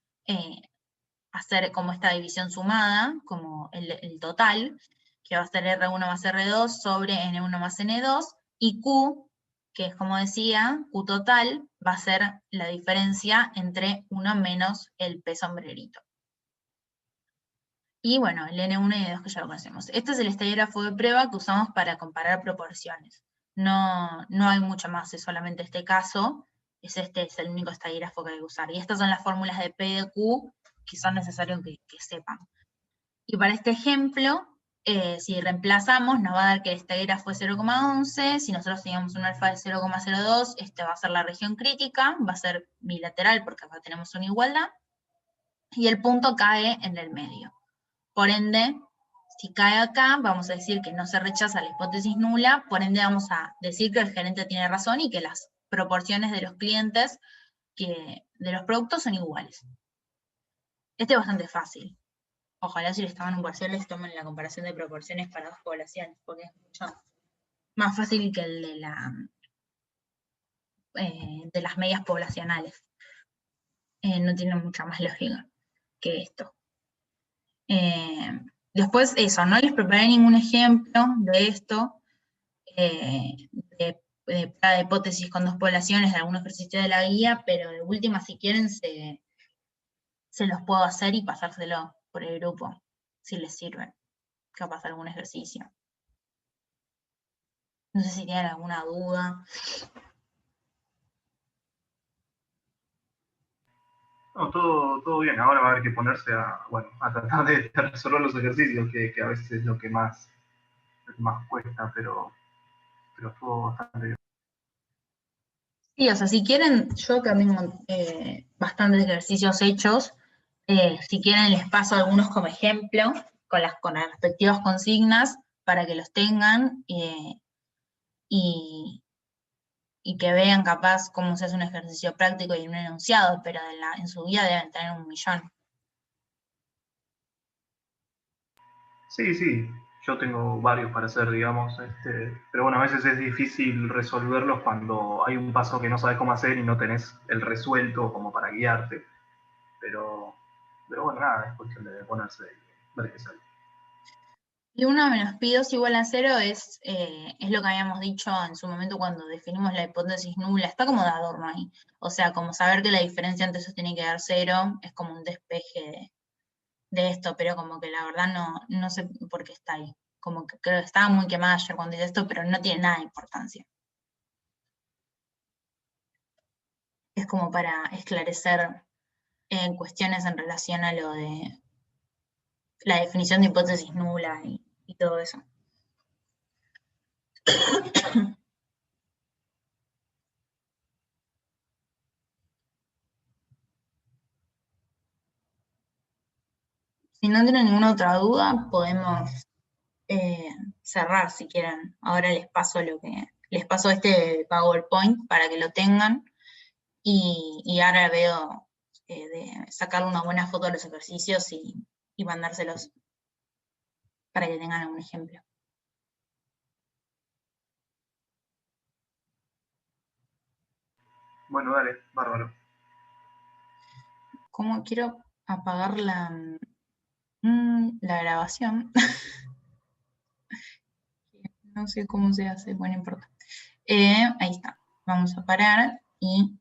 hacer como esta división sumada, como el total, que va a ser R1 más R2 sobre N1 más N2, y Q, que es como decía, Q total, va a ser la diferencia entre 1 menos el P sombrerito. Y bueno, el N1 y N2 que ya lo conocemos. Este es el estadígrafo de prueba que usamos para comparar proporciones. No hay mucho más, es solamente este caso. Es el único estadígrafo que hay que usar. Y estas son las fórmulas de P y de Q que son necesarios que sepan. Y para este ejemplo, si reemplazamos, nos va a dar que el estadígrafo es 0,11. Si nosotros teníamos un alfa de 0,02, este va a ser la región crítica, va a ser bilateral porque acá tenemos una igualdad. Y el punto cae en el medio. Por ende, si cae acá, vamos a decir que no se rechaza la hipótesis nula, por ende vamos a decir que el gerente tiene razón y que las proporciones de los clientes de los productos son iguales. Este es bastante fácil. Ojalá si les estaban en un parcial les tomen la comparación de proporciones para dos poblaciones, porque es mucho más fácil que el de las medias poblacionales. No tiene mucha más lógica que esto. Después eso, no les preparé ningún ejemplo de esto, de hipótesis con dos poblaciones de algún ejercicio de la guía, pero de última, si quieren, se los puedo hacer y pasárselo por el grupo, si les sirve, capaz algún ejercicio. No sé si tienen alguna duda. No, todo bien. Ahora va a haber que ponerse a tratar de resolver los ejercicios, que a veces es lo que más cuesta, pero todo bastante bien. Sí, o sea, si quieren, yo que tengo bastantes ejercicios hechos, si quieren les paso algunos como ejemplo, con las respectivas consignas, para que los tengan y que vean capaz cómo se hace un ejercicio práctico y un enunciado, pero en su vida deben tener 1.000.000. Sí, yo tengo varios para hacer, digamos, pero bueno, a veces es difícil resolverlos cuando hay un paso que no sabes cómo hacer y no tenés el resuelto como para guiarte, pero bueno, nada, es cuestión de ponerse y ver qué sale. Y 1 menos pi2 igual a 0 es lo que habíamos dicho en su momento cuando definimos la hipótesis nula. Está como de adorno ahí. O sea, como saber que la diferencia entre esos tiene que dar 0 es como un despeje de esto, pero como que la verdad no sé por qué está ahí. Como que creo que estaba muy quemada ayer cuando hice esto, pero no tiene nada de importancia. Es como para esclarecer cuestiones en relación a lo de la definición de hipótesis nula y todo eso. Si no tienen ninguna otra duda, podemos cerrar si quieren. Ahora les paso este PowerPoint para que lo tengan y ahora veo de sacarle una buena foto de los ejercicios y mandárselos para que tengan algún ejemplo. Bueno, dale, bárbaro. ¿Cómo quiero apagar la grabación? No sé cómo se hace, bueno, no importa. Ahí está. Vamos a parar y